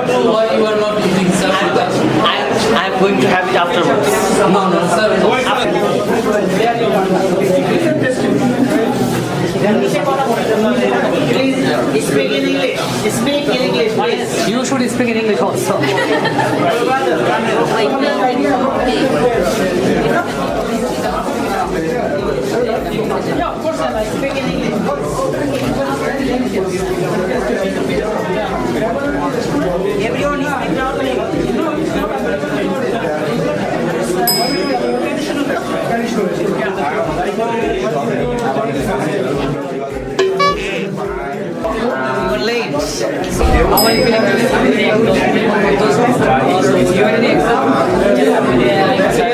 know why you are not using sir. I'm going to have it afterwards. No, sir. Please speak in English. Speak in English, please. You should speak in English also. Yeah, of course, I speak in English. Everyone speak loudly. One lane. How are you feeling today? You are in the exam?